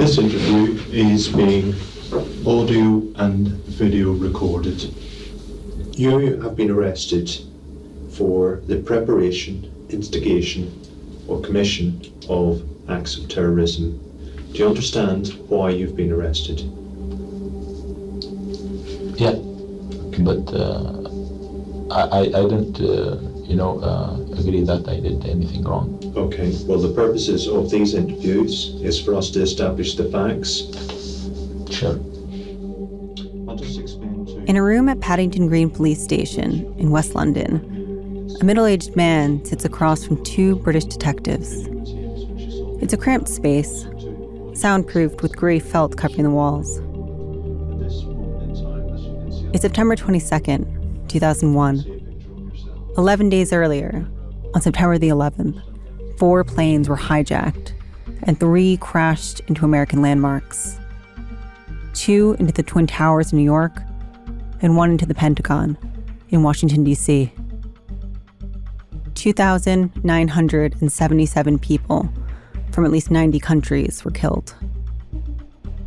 This interview is being audio and video recorded. You have been arrested for the preparation, instigation, or commission of acts of terrorism. Do you understand why you've been arrested? Yeah, but I don't, agree that I did anything wrong. Okay, well, the purposes of these interviews is for us to establish the facts. Sure. I'll just explain to you. In a room at Paddington Green Police Station in West London, a middle-aged man sits across from two British detectives. It's a cramped space, soundproofed with grey felt covering the walls. It's September 22nd, 2001. 11 days earlier, on September the 11th, 4 planes were hijacked and 3 crashed into American landmarks. 2 into the Twin Towers in New York and 1 into the Pentagon in Washington, D.C. 2,977 people from at least 90 countries were killed.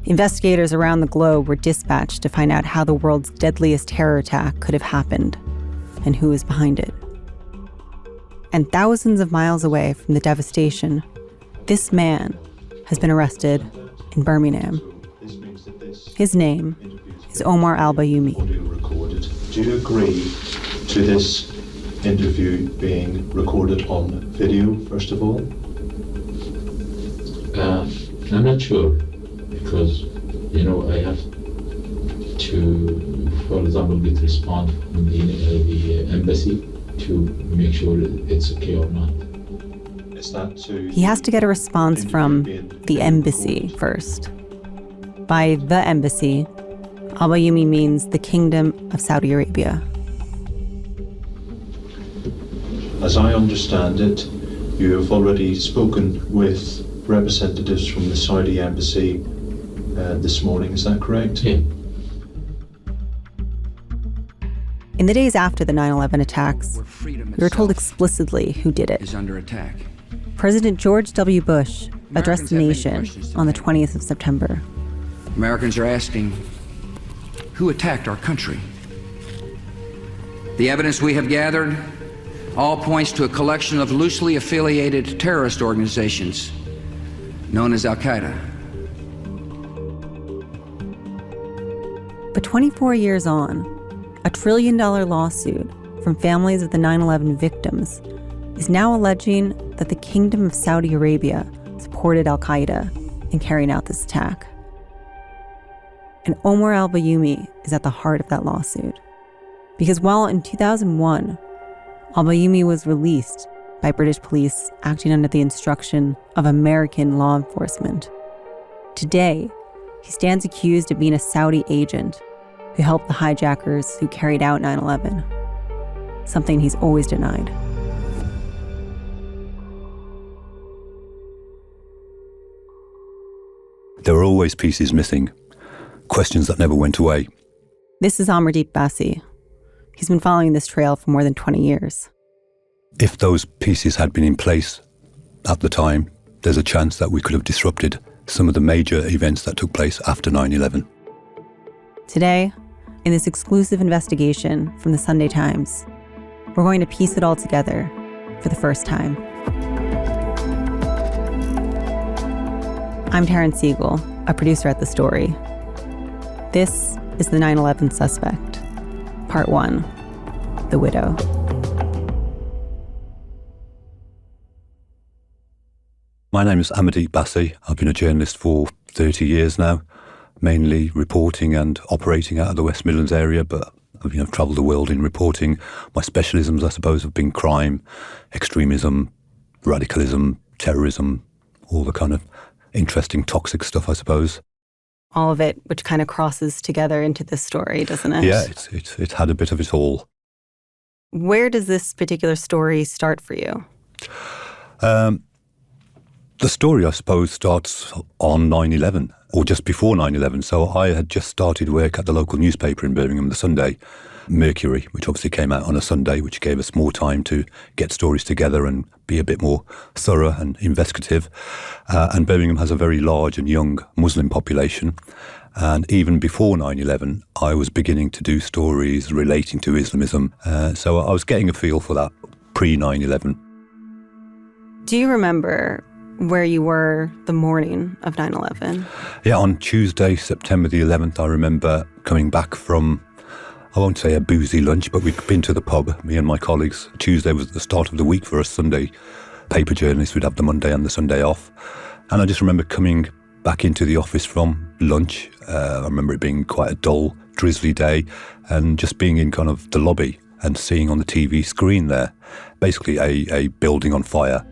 Investigators around the globe were dispatched to find out how the world's deadliest terror attack could have happened and who was behind it. And thousands of miles away from the devastation, this man has been arrested in Birmingham. His name is Omar al-Bayoumi. Do you agree to this interview being recorded on video, first of all? I'm not sure, because, I have to, for example, get response from the embassy to make sure it's okay or not. Is that to... He has to get a response from the embassy first. By the embassy, al-Bayoumi means the Kingdom of Saudi Arabia. As I understand it, you have already spoken with representatives from the Saudi embassy this morning, is that correct? Yeah. In the days after the 9/11 attacks, we were told explicitly who did it. Is under attack. President George W. Bush addressed the nation on the 20th of September. Americans are asking, who attacked our country? The evidence we have gathered all points to a collection of loosely affiliated terrorist organizations known as Al-Qaeda. But 24 years on, a $1 trillion lawsuit from families of the 9/11 victims is now alleging that the Kingdom of Saudi Arabia supported Al-Qaeda in carrying out this attack. And Omar al-Bayoumi is at the heart of that lawsuit. Because while in 2001, al-Bayoumi was released by British police acting under the instruction of American law enforcement, today he stands accused of being a Saudi agent who helped the hijackers who carried out 9/11, something he's always denied. There were always pieces missing, questions that never went away. This is Amardeep Bassey. He's been following this trail for more than 20 years. If those pieces had been in place at the time, there's a chance that we could have disrupted some of the major events that took place after 9/11. Today, in this exclusive investigation from the Sunday Times, we're going to piece it all together for the first time. I'm Taryn Siegel, a producer at The Story. This is The 9/11 Suspect, Part 1, The Widow. My name is Amardeep Bassey. I've been a journalist for 30 years now, mainly reporting and operating out of the West Midlands area, but I've travelled the world in reporting. My specialisms, I suppose, have been crime, extremism, radicalism, terrorism, all the kind of interesting, toxic stuff, I suppose. All of it, which kind of crosses together into this story, doesn't it? Yeah, it's had a bit of it all. Where does this particular story start for you? The story, I suppose, starts on 9/11, or just before 9/11. So I had just started work at the local newspaper in Birmingham, The Sunday, Mercury, which obviously came out on a Sunday, which gave us more time to get stories together and be a bit more thorough and investigative. And Birmingham has a very large and young Muslim population. And even before 9/11, I was beginning to do stories relating to Islamism. So I was getting a feel for that pre-9/11. Do you remember where you were the morning of 9/11? Yeah, on Tuesday, September the 11th, I remember coming back from, I won't say a boozy lunch, but we'd been to the pub, me and my colleagues. Tuesday was the start of the week for us Sunday paper journalists. We'd have the Monday and the Sunday off. And I just remember coming back into the office from lunch. I remember it being quite a dull, drizzly day, and just being in kind of the lobby and seeing on the TV screen there, basically a building on fire.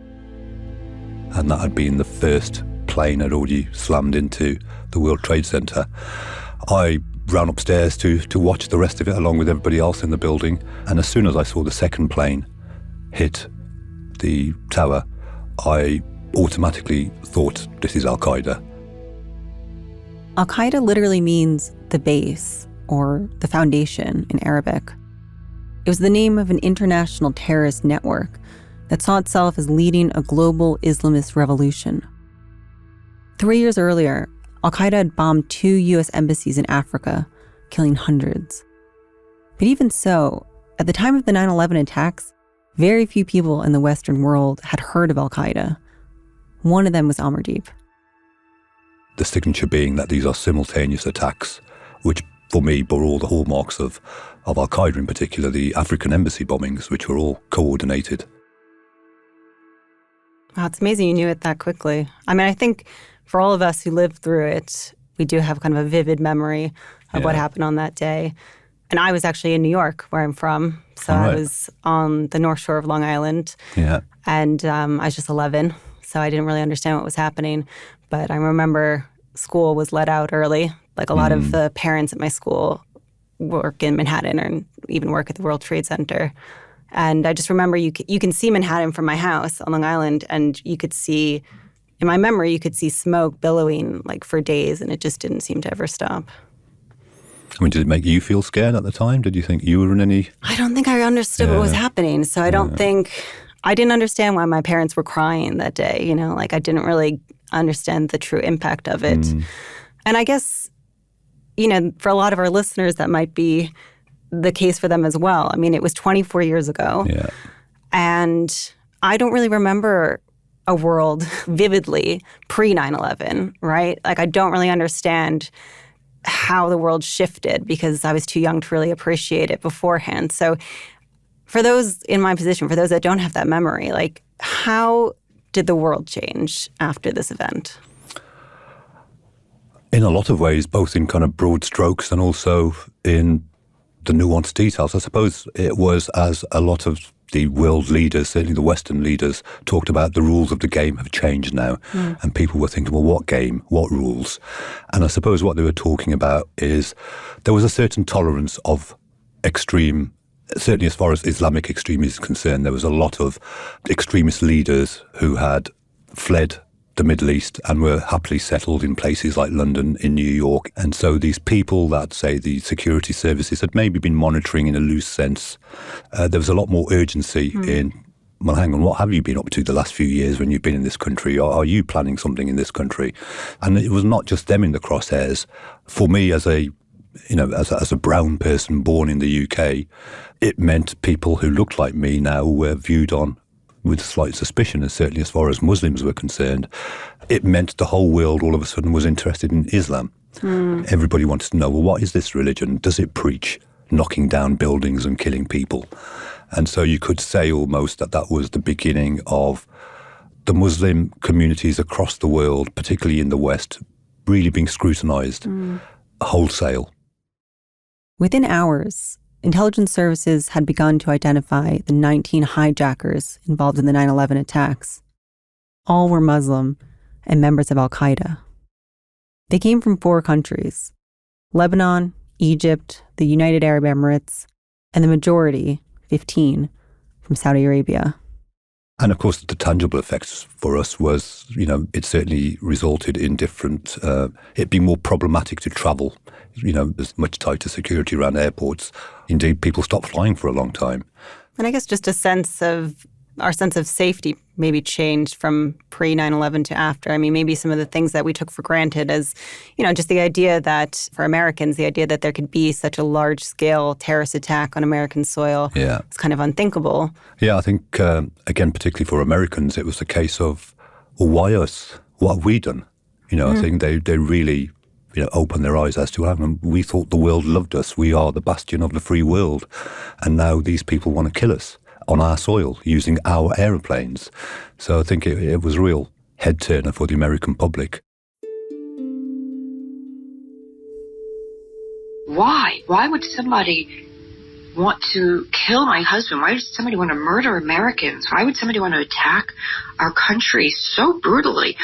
And that had been the first plane had already slammed into the World Trade Center. I ran upstairs to watch the rest of it along with everybody else in the building. And as soon as I saw the second plane hit the tower, I automatically thought, this is Al-Qaeda. Al-Qaeda literally means the base or the foundation in Arabic. It was the name of an international terrorist network that saw itself as leading a global Islamist revolution. 3 years earlier, Al-Qaeda had bombed 2 U.S. embassies in Africa, killing hundreds. But even so, at the time of the 9/11 attacks, very few people in the Western world had heard of Al-Qaeda. One of them was Amardeep. The signature being that these are simultaneous attacks, which for me bore all the hallmarks of Al-Qaeda, in particular the African embassy bombings, which were all coordinated. Wow, it's amazing you knew it that quickly. I mean, I think for all of us who lived through it, we do have kind of a vivid memory of what happened on that day. And I was actually in New York, where I'm from. So I was on the North Shore of Long Island. Yeah. And I was just 11, so I didn't really understand what was happening. But I remember school was let out early. Like a lot of the parents at my school work in Manhattan or even work at the World Trade Center. And I just remember you can see Manhattan from my house on Long Island, and you could see, in my memory, you could see smoke billowing like for days, and it just didn't seem to ever stop. I mean, did it make you feel scared at the time? Did you think you were in any... I don't think I understood what was happening, so I don't think... I didn't understand why my parents were crying that day, you know? Like, I didn't really understand the true impact of it. And I guess, you know, for a lot of our listeners, that might be the case for them as well. I mean, it was 24 years ago. Yeah. And I don't really remember a world vividly pre-9/11, right? Like, I don't really understand how the world shifted because I was too young to really appreciate it beforehand. So for those in my position, for those that don't have that memory, like, how did the world change after this event? In a lot of ways, both in kind of broad strokes and also in the nuanced details. I suppose it was as a lot of the world leaders, certainly the Western leaders, talked about the rules of the game have changed now. And people were thinking, well, what game? What rules? And I suppose what they were talking about is there was a certain tolerance of extreme, certainly as far as Islamic extremism is concerned, there was a lot of extremist leaders who had fled the Middle East and were happily settled in places like London, in New York. And so these people that, say, the security services had maybe been monitoring in a loose sense, there was a lot more urgency in, well, hang on, what have you been up to the last few years when you've been in this country? Or are you planning something in this country? And it was not just them in the crosshairs. For me, as a brown person born in the UK, it meant people who looked like me now were viewed on with slight suspicion, and certainly as far as Muslims were concerned. It meant the whole world all of a sudden was interested in Islam. Everybody wanted to know, well, what is this religion? Does it preach knocking down buildings and killing people? And so you could say almost that that was the beginning of the Muslim communities across the world, particularly in the West, really being scrutinized wholesale. Within hours, intelligence services had begun to identify the 19 hijackers involved in the 9/11 attacks. All were Muslim and members of Al-Qaeda. They came from 4 countries: Lebanon, Egypt, the United Arab Emirates, and the majority, 15, from Saudi Arabia. And of course, the tangible effects for us was, it certainly resulted in different, it being more problematic to travel there's much tighter security around airports. Indeed, people stop flying for a long time. And I guess just our sense of safety maybe changed from pre-9/11 to after. I mean, maybe some of the things that we took for granted as, just the idea that, for Americans, the idea that there could be such a large-scale terrorist attack on American soil is kind of unthinkable. Yeah, I think, again, particularly for Americans, it was a case of, well, why us? What have we done? I think they really, opened their eyes as to what happened. We thought the world loved us. We are the bastion of the free world. And now these people want to kill us on our soil using our aeroplanes. So I think it was a real head-turner for the American public. Why? Why would somebody want to kill my husband? Why would somebody want to murder Americans? Why would somebody want to attack our country so brutally?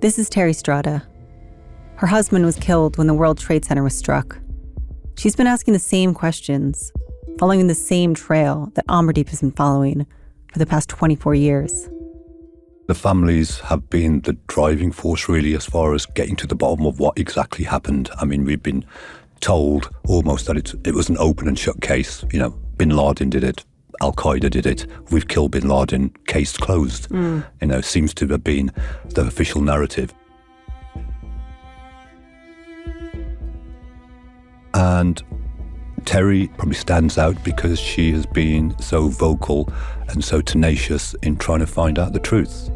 This is Terry Strada. Her husband was killed when the World Trade Center was struck. She's been asking the same questions, following the same trail that Amardeep has been following for the past 24 years. The families have been the driving force, really, as far as getting to the bottom of what exactly happened. I mean, we've been told almost that it was an open and shut case. Bin Laden did it. Al-Qaeda did it. We've killed Bin Laden. Case closed. Seems to have been the official narrative. And Terry probably stands out because she has been so vocal and so tenacious in trying to find out the truth.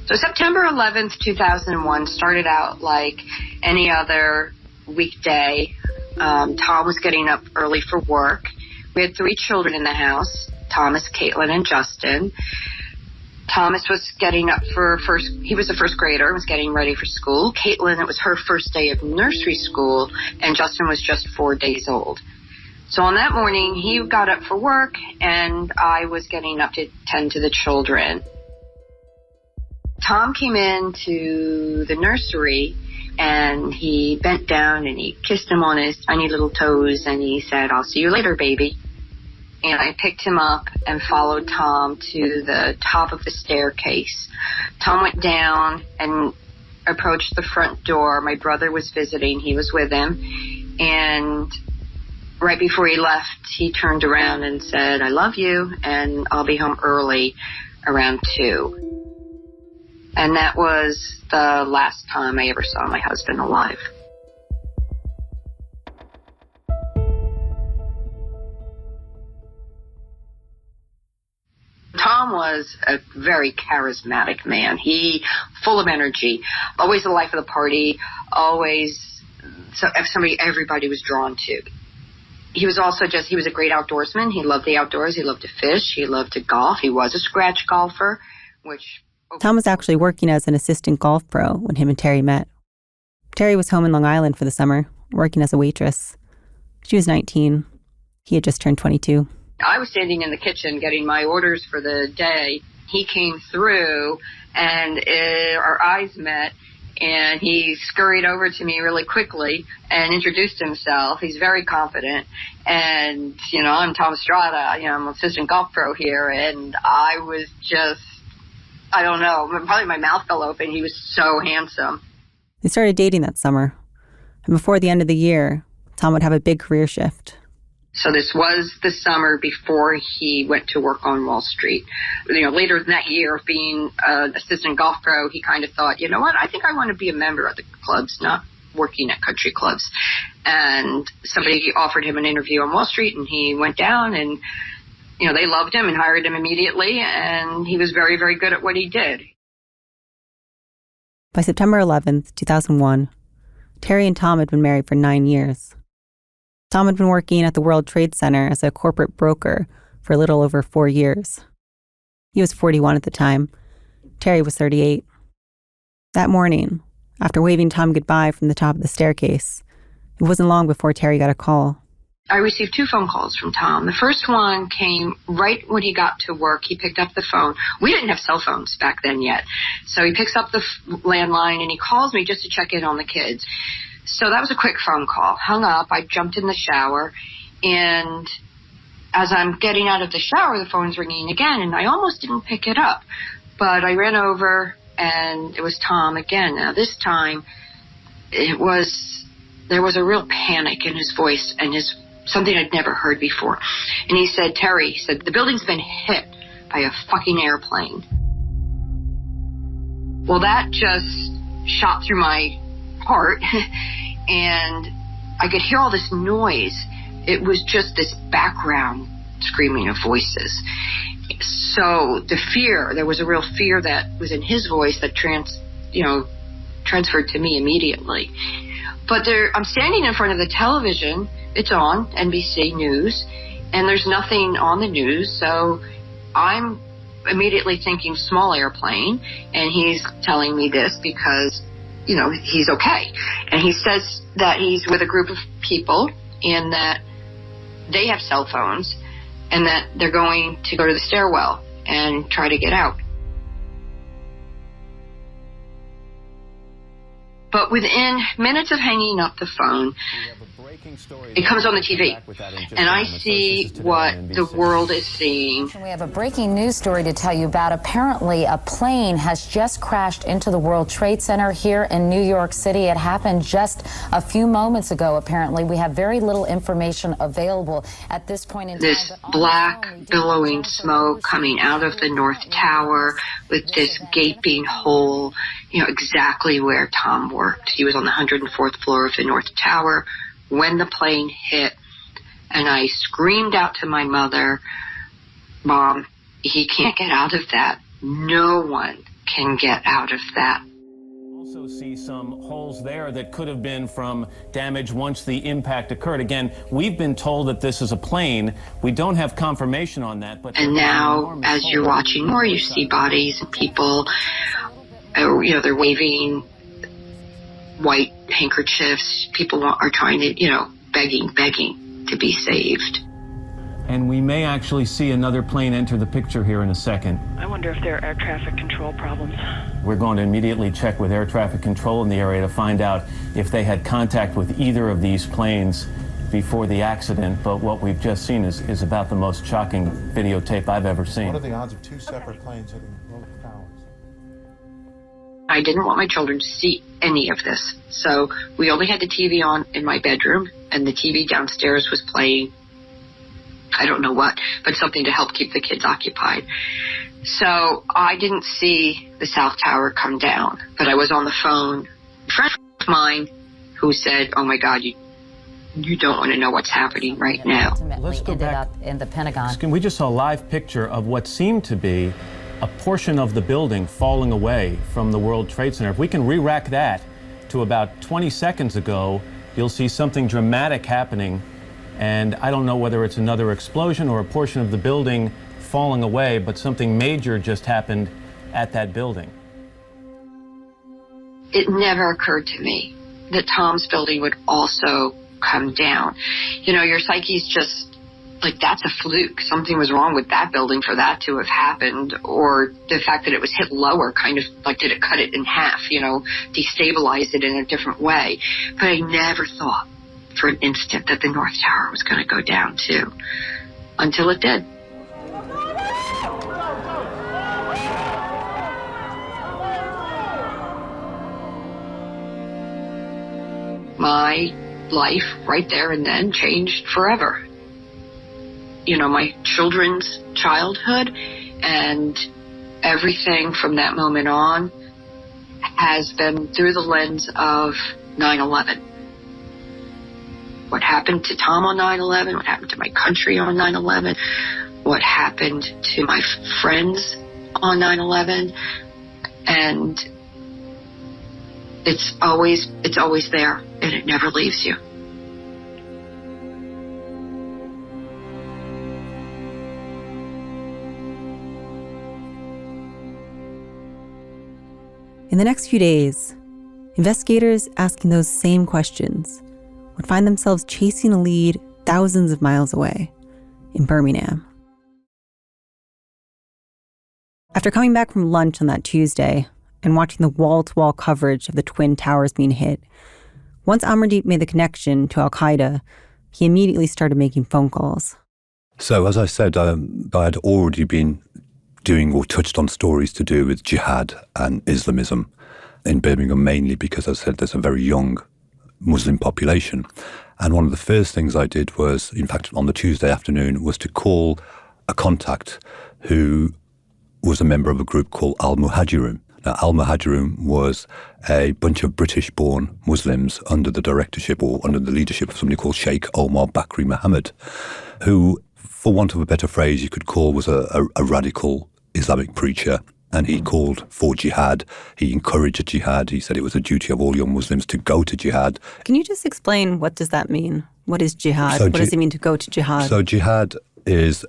So September 11th, 2001 started out like any other weekday. Tom was getting up early for work. We had 3 children in the house, Thomas, Caitlin, and Justin. Thomas was getting up he was a first grader, was getting ready for school. Caitlin, it was her first day of nursery school, and Justin was just 4 days old. So on that morning, he got up for work, and I was getting up to tend to the children. Tom came into the nursery, and he bent down, and he kissed him on his tiny little toes, and he said, "I'll see you later, baby." And I picked him up and followed Tom to the top of the staircase. Tom went down and approached the front door. My brother was visiting. He was with him. And right before he left, he turned around and said, "I love you, and I'll be home early around 2. And that was the last time I ever saw my husband alive. Tom was a very charismatic man. He full of energy, always the life of the party, always somebody everybody was drawn to. He was also he was a great outdoorsman. He loved the outdoors. He loved to fish. He loved to golf. He was a scratch golfer, which... Tom was actually working as an assistant golf pro when him and Terry met. Terry was home in Long Island for the summer, working as a waitress. She was 19. He had just turned 22. I was standing in the kitchen getting my orders for the day. He came through, and our eyes met, and he scurried over to me really quickly and introduced himself. He's very confident. And, I'm Tom Strada. I'm an assistant golf pro here. And I was just, I don't know, probably my mouth fell open. He was so handsome. They started dating that summer. And before the end of the year, Tom would have a big career shift. So this was the summer before he went to work on Wall Street. Later in that year, being an assistant golf pro, he kind of thought, you know what, I think I want to be a member of the clubs, not working at country clubs. And somebody offered him an interview on Wall Street, and he went down, and, they loved him and hired him immediately, and he was very, very good at what he did. By September 11th, 2001, Terry and Tom had been married for 9 years. Tom had been working at the World Trade Center as a corporate broker for a little over 4 years. He was 41 at the time. Terry was 38. That morning, after waving Tom goodbye from the top of the staircase, it wasn't long before Terry got a call. I received 2 phone calls from Tom. The first one came right when he got to work. He picked up the phone. We didn't have cell phones back then yet. So he picks up the landline, and he calls me just to check in on the kids. So that was a quick phone call. Hung up. I jumped in the shower, and as I'm getting out of the shower, the phone's ringing again, and I almost didn't pick it up. But I ran over, and it was Tom again. Now, this time, there was a real panic in his voice, and something I'd never heard before. And he said, Terry, he said, the building's been hit by a fucking airplane. Well, that just shot through my heart, and I could hear all this noise. It was just this background screaming of voices. So there was a real fear that was in his voice that transferred to me immediately. But I'm standing in front of the television. It's on NBC News, and there's nothing on the news. So I'm immediately thinking small airplane, and he's telling me this because, he's okay. And he says that he's with a group of people and that they have cell phones and that they're going to go to the stairwell and try to get out. But within minutes of hanging up the phone, it comes on the TV, and I see what the world is seeing. We have a breaking news story to tell you about. Apparently, a plane has just crashed into the World Trade Center here in New York City. It happened just a few moments ago, apparently. We have very little information available at this point in time. This black, billowing smoke coming out of the North Tower with this gaping hole, exactly where Tom worked. He was on the 104th floor of the North Tower when the plane hit, and I screamed out to my mother, Mom, he can't get out of that. No one can get out of that. Also see some holes there that could have been from damage once the impact occurred. Again, we've been told that this is a plane. We don't have confirmation on that. But and now, as you're watching more, you see bodies and people, they're waving white handkerchiefs. People are trying to, begging to be saved. And we may actually see another plane enter the picture here in a second. I wonder if there are air traffic control problems. We're going to immediately check with air traffic control in the area to find out if they had contact with either of these planes before the accident. But what we've just seen is about the most shocking videotape I've ever seen. What are the odds of two separate planes hitting both towers? I didn't want my children to see any of this. So we only had the TV on in my bedroom, and the TV downstairs was playing, I don't know what, but something to help keep the kids occupied. So I didn't see the South Tower come down, but I was on the phone. A friend of mine who said, oh my God, you don't want to know what's happening right now. Let's go back in the Pentagon. We just saw a live picture of what seemed to be a portion of the building falling away from the World Trade Center. If we can re-rack that to about 20 seconds ago, you'll see something dramatic happening. And I don't know whether it's another explosion or a portion of the building falling away, but something major just happened at that building. It never occurred to me that Tom's building would also come down. Your psyche's just like, that's a fluke. Something was wrong with that building for that to have happened, or the fact that it was hit lower, kind of like, did it cut it in half, destabilize it in a different way. But I never thought for an instant that the North Tower was going to go down too, until it did. My life right there and then changed forever. My children's childhood and everything from that moment on has been through the lens of 9/11. What happened to Tom on 9/11, what happened to my country on 9/11, what happened to my friends on 9/11, and it's always there, and it never leaves you. In the next few days, investigators asking those same questions would find themselves chasing a lead thousands of miles away in Birmingham. After coming back from lunch on that Tuesday and watching the wall-to-wall coverage of the Twin Towers being hit, once Amardeep made the connection to Al-Qaeda, he immediately started making phone calls. So, as I said, I had already been doing or touched on stories to do with jihad and Islamism in Birmingham, mainly because, as I said, there's a very young Muslim population. And one of the first things I did was, in fact, on the Tuesday afternoon, was to call a contact who was a member of a group called Al-Muhajirun. Now, Al-Muhajirun was a bunch of British-born Muslims under the directorship or under the leadership of somebody called Sheikh Omar Bakri Mohammed, who, for want of a better phrase, you could call was a radical Islamic preacher. And he called for jihad. He encouraged jihad. He said it was a duty of all young Muslims to go to jihad. Can you just explain, what does that mean? What is jihad? What does it mean to go to jihad? So jihad is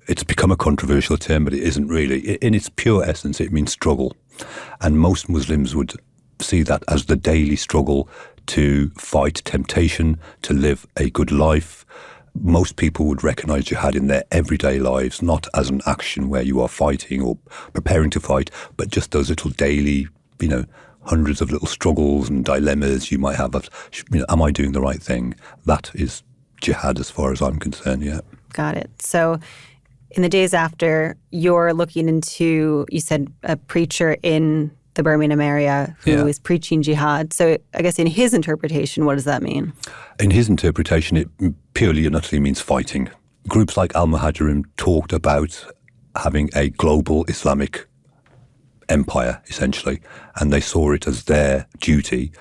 it's become a controversial term, but it isn't really. In its pure essence, it means struggle. And most Muslims would see that as the daily struggle to fight temptation, to live a good life. Most people would recognize jihad in their everyday lives, not as an action where you are fighting or preparing to fight, but just those little daily, hundreds of little struggles and dilemmas you might have of, am I doing the right thing? That is jihad as far as I'm concerned, yeah. Got it. So in the days after, you're looking into, you said, a preacher in the Birmingham area who is preaching jihad. So I guess in his interpretation, what does that mean? In his interpretation, it purely and utterly means fighting. Groups like Al-Muhajirun talked about having a global Islamic empire, essentially, and they saw it as their duty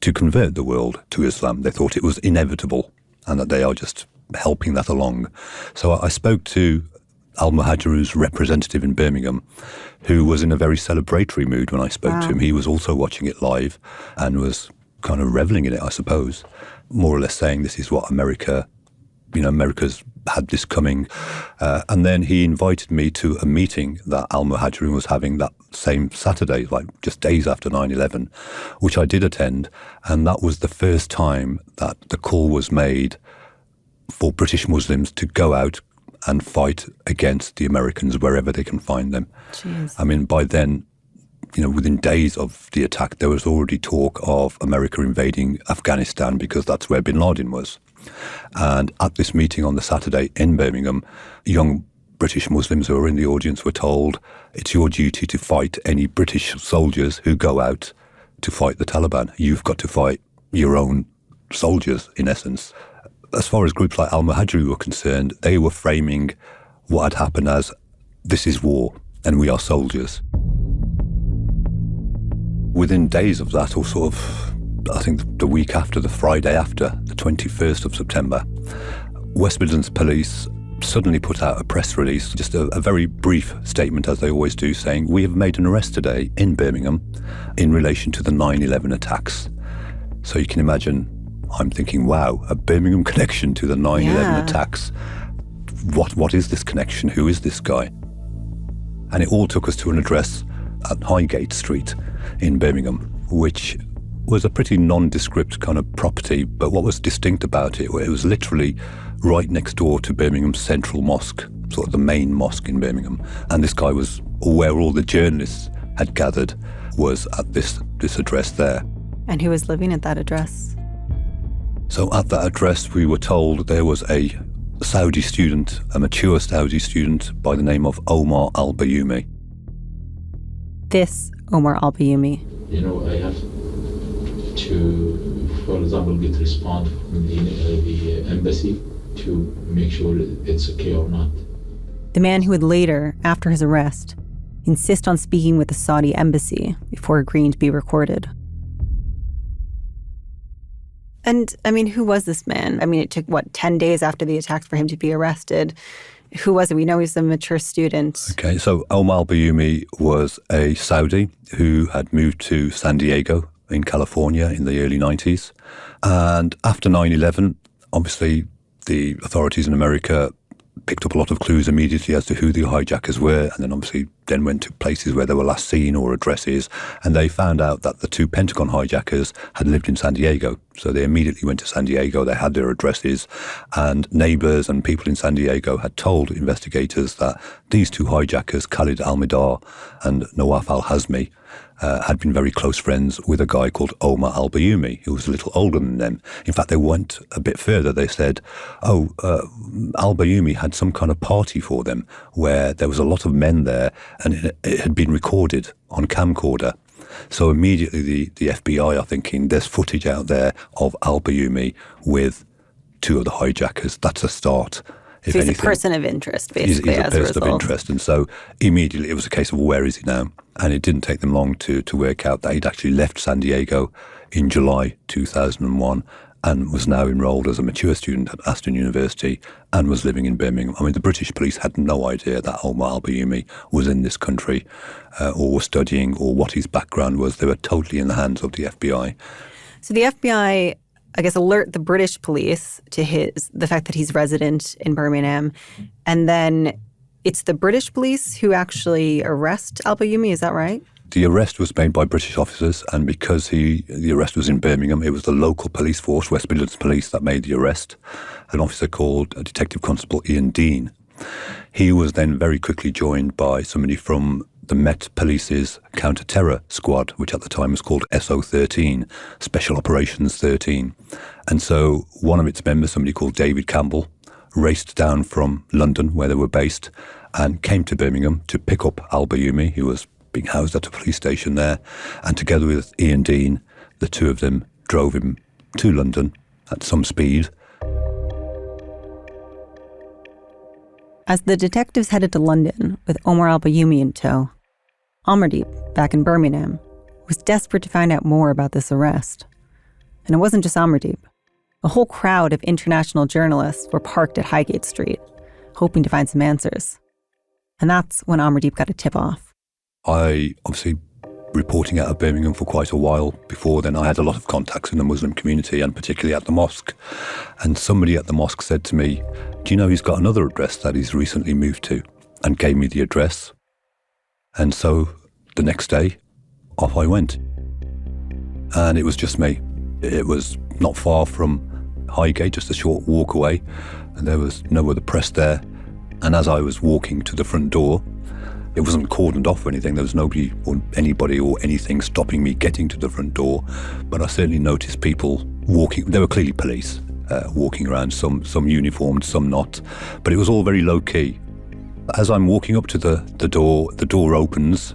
to convert the world to Islam. They thought it was inevitable and that they are just helping that along. So I spoke to Al-Muhajirun's representative in Birmingham, who was in a very celebratory mood when I spoke to him. He was also watching it live and was kind of reveling in it, I suppose, more or less saying this is what America's had this coming. And then he invited me to a meeting that Al-Muhajirun was having that same Saturday, like just days after 9/11, which I did attend. And that was the first time that the call was made for British Muslims to go out and fight against the Americans wherever they can find them. Jeez. I mean, by then, within days of the attack, there was already talk of America invading Afghanistan because that's where bin Laden was. And at this meeting on the Saturday in Birmingham, young British Muslims who were in the audience were told, it's your duty to fight any British soldiers who go out to fight the Taliban. You've got to fight your own soldiers, in essence. As far as groups like Al-Muhajirun were concerned, they were framing what had happened as, this is war and we are soldiers. Within days of that, or sort of, I think the week after, the Friday after, the 21st of September, West Midlands Police suddenly put out a press release, just a very brief statement, as they always do, saying, we have made an arrest today in Birmingham in relation to the 9/11 attacks. So you can imagine, I'm thinking, wow, a Birmingham connection to the 9/11 attacks. What is this connection? Who is this guy? And it all took us to an address at Highgate Street in Birmingham, which was a pretty nondescript kind of property. But what was distinct about it was literally right next door to Birmingham's Central Mosque, sort of the main mosque in Birmingham. And this guy was, where all the journalists had gathered, was at this address there. And who was living at that address? So at that address, we were told there was a Saudi student, a mature Saudi student by the name of Omar Al-Bayoumi. This Omar Al-Bayoumi. I have to, for example, get response from the embassy to make sure it's okay or not. The man who would later, after his arrest, insist on speaking with the Saudi embassy before agreeing to be recorded. And, who was this man? It took, 10 days after the attacks for him to be arrested. Who was it? We know he's a mature student. Okay, so Omar Al-Bayoumi was a Saudi who had moved to San Diego in California in the early 90s. And after 9/11, obviously the authorities in America picked up a lot of clues immediately as to who the hijackers were, and then obviously then went to places where they were last seen or addresses, and they found out that the two Pentagon hijackers had lived in San Diego. So they immediately went to San Diego, they had their addresses, and neighbours and people in San Diego had told investigators that these two hijackers, Khalid Al-Midar and Nawaf Al-Hazmi, had been very close friends with a guy called Omar al-Bayoumi, who was a little older than them. In fact, they went a bit further. They said, al-Bayoumi had some kind of party for them where there was a lot of men there, and it had been recorded on camcorder. So immediately the FBI are thinking, there's footage out there of al-Bayoumi with two of the hijackers. That's a start. So he's a person of interest, basically, he's a as a person result. of interest. And so immediately it was a case of, where is he now? And it didn't take them long to work out that he'd actually left San Diego in July 2001 and was now enrolled as a mature student at Aston University and was living in Birmingham. I mean, the British police had no idea that Omar al-Bayoumi was in this country or was studying, or what his background was. They were totally in the hands of the FBI. So the FBI, I guess, alert the British police to the fact that he's resident in Birmingham. And then it's the British police who actually arrest al-Bayoumi, is that right? The arrest was made by British officers, and because the arrest was in Birmingham, it was the local police force, West Midlands Police, that made the arrest. An officer called Detective Constable Ian Dean. He was then very quickly joined by somebody from the Met Police's counter-terror squad, which at the time was called SO13, Special Operations 13. And so one of its members, somebody called David Campbell, raced down from London, where they were based, and came to Birmingham to pick up al-Bayoumi, who was being housed at a police station there. And together with Ian Dean, the two of them drove him to London at some speed. As the detectives headed to London with Omar al-Bayoumi in tow, Amardeep, back in Birmingham, was desperate to find out more about this arrest. And it wasn't just Amardeep. A whole crowd of international journalists were parked at Highgate Street, hoping to find some answers. And that's when Amardeep got a tip-off. I obviously reporting out of Birmingham for quite a while before then. I had a lot of contacts in the Muslim community, and particularly at the mosque. And somebody at the mosque said to me, do you know he's got another address that he's recently moved to? And gave me the address. And so the next day, off I went. And it was just me. It was not far from Highgate, just a short walk away. And there was no other press there. And as I was walking to the front door, it wasn't cordoned off or anything. There was nobody or anybody or anything stopping me getting to the front door. But I certainly noticed people walking. There were clearly police walking around, some uniformed, some not. But it was all very low-key. As I'm walking up to the door opens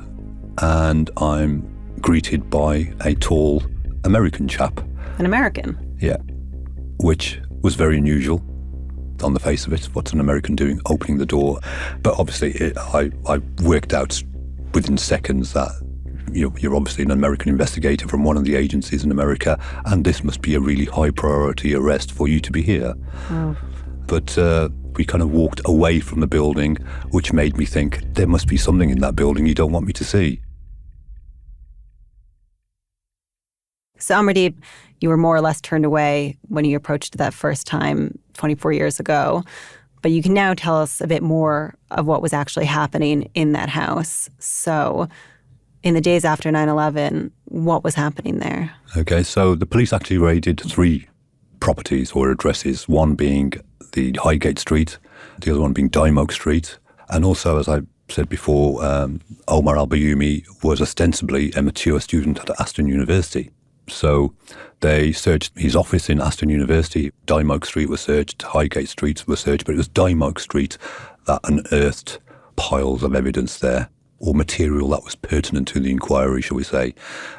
and I'm greeted by a tall American chap. An American? Yeah, which was very unusual. On the face of it, what's an American doing opening the door? But obviously I worked out within seconds that you're obviously an American investigator from one of the agencies in America, and this must be a really high priority arrest for you to be here. Oh. But we kind of walked away from the building, which made me think there must be something in that building you don't want me to see. So Amardeep, you were more or less turned away when you approached that first time 24 years ago. But you can now tell us a bit more of what was actually happening in that house. So in the days after 9/11, what was happening there? Okay, so the police actually raided 3 properties or addresses, one being the Highgate Street, the other one being Dymoke Street. And also, as I said before, Omar al-Bayoumi was ostensibly a mature student at Aston University. So they searched his office in Aston University. Dymoke Street was searched, Highgate Street was searched, but it was Dymoke Street that unearthed piles of evidence there, or material that was pertinent to the inquiry, shall we say.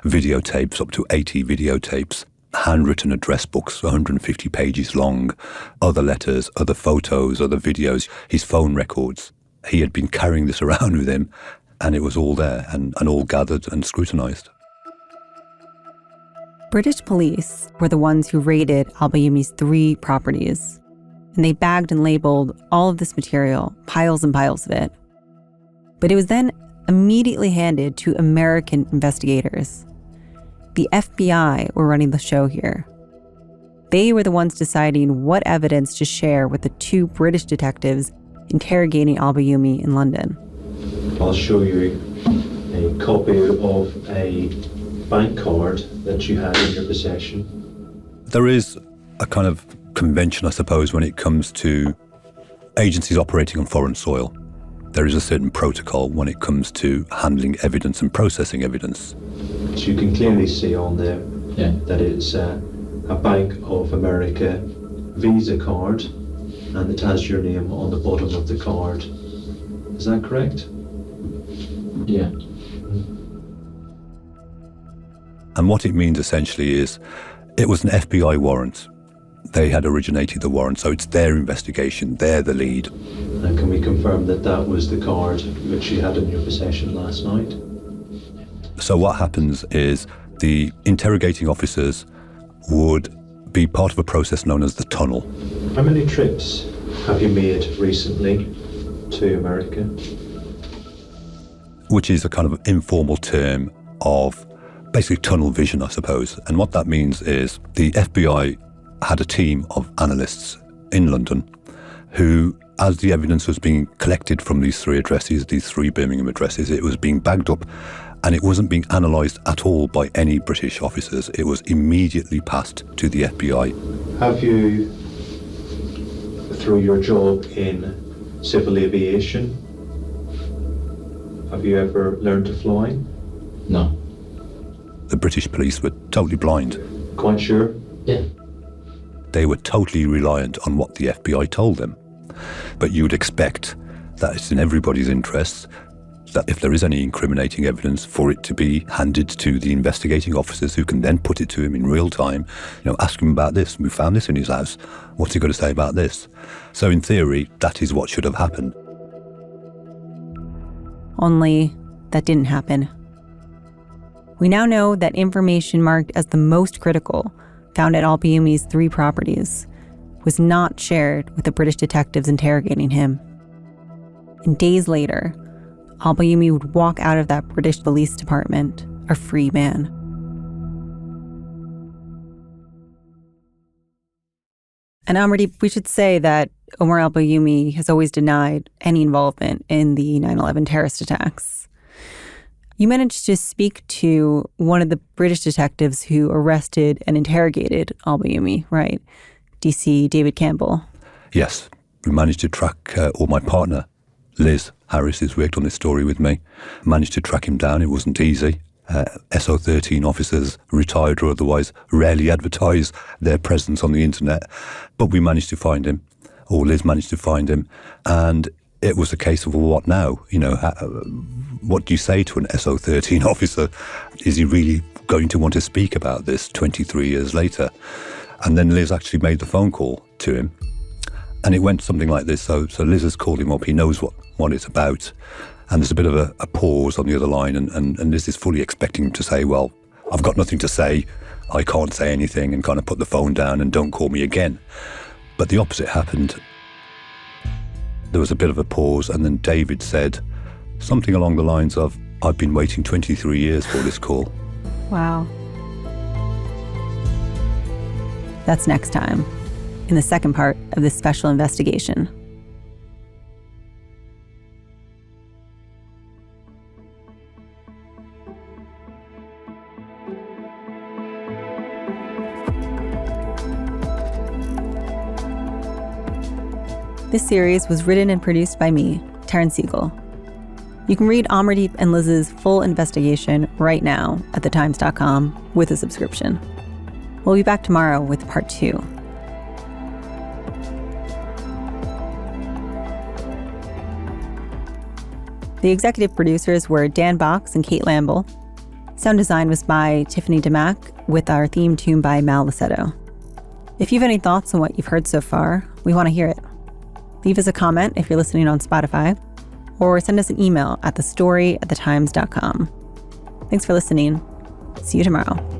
Videotapes, up to 80 videotapes, handwritten address books, 150 pages long, other letters, other photos, other videos, his phone records. He had been carrying this around with him, and it was all there and all gathered and scrutinised. British police were the ones who raided al-Bayoumi's 3 properties, and they bagged and labeled all of this material, piles and piles of it. But it was then immediately handed to American investigators. The FBI were running the show here. They were the ones deciding what evidence to share with the 2 British detectives interrogating al-Bayoumi in London. I'll show you a copy of a bank card that you had in your possession. There is a kind of convention, I suppose, when it comes to agencies operating on foreign soil. there is a certain protocol when it comes to handling evidence and processing evidence. So you can clearly see on there that it's a Bank of America Visa card, and it has your name on the bottom of the card. Is that correct? Yeah. And what it means essentially is it was an FBI warrant. They had originated the warrant, so it's their investigation, they're the lead. And can we confirm that that was the card which you had in your possession last night? So what happens is the interrogating officers would be part of a process known as the tunnel. How many trips have you made recently to America? Which is a kind of informal term of basically tunnel vision, I suppose. And what that means is the FBI had a team of analysts in London who, as the evidence was being collected from these three addresses, these three Birmingham addresses, it was being bagged up and it wasn't being analysed at all by any British officers. It was immediately passed to the FBI. Have you, through your job in civil aviation, have you ever learned to fly? No. The British police were totally blind. Quite sure? Yeah. They were totally reliant on what the FBI told them. But you would expect that it's in everybody's interests that if there is any incriminating evidence, for it to be handed to the investigating officers who can then put it to him in real time, ask him about this. We found this in his house. What's he got to say about this? So in theory, that is what should have happened. Only that didn't happen. We now know that information marked as the most critical, found at Al-Bayoumy's 3 properties, was not shared with the British detectives interrogating him. And days later, Al-Bayoumi would walk out of that British police department a free man. And Amardeep, we should say that Omar Al-Bayoumi has always denied any involvement in the 9/11 terrorist attacks. You managed to speak to one of the British detectives who arrested and interrogated Al-Bayoumi, right? DC David Campbell. Yes, we managed to track, or my partner, Liz Harris, who's worked on this story with me, managed to track him down. It wasn't easy. SO13 officers, retired or otherwise, rarely advertise their presence on the internet. But we managed to find him, or Liz managed to find him. And it was a case of, well, what now? What do you say to an SO13 officer? Is he really going to want to speak about this 23 years later? And then Liz actually made the phone call to him. And it went something like this. So Liz has called him up. He knows what it's about. And there's a bit of a pause on the other line. And Liz is fully expecting him to say, well, I've got nothing to say. I can't say anything, and kind of put the phone down and don't call me again. But the opposite happened. There was a bit of a pause, and then David said something along the lines of, I've been waiting 23 years for this call. Wow. That's next time, in the second part of this special investigation. This series was written and produced by me, Taryn Siegel. You can read Amardeep and Liz's full investigation right now at thetimes.com with a subscription. We'll be back tomorrow with part 2. The executive producers were Dan Box and Kate Lamble. Sound design was by Tiffany DeMack, with our theme tune by Mal Licetto. If you have any thoughts on what you've heard so far, we want to hear it. Leave us a comment if you're listening on Spotify, or send us an email at thestory@thetimes.com. Thanks for listening. See you tomorrow.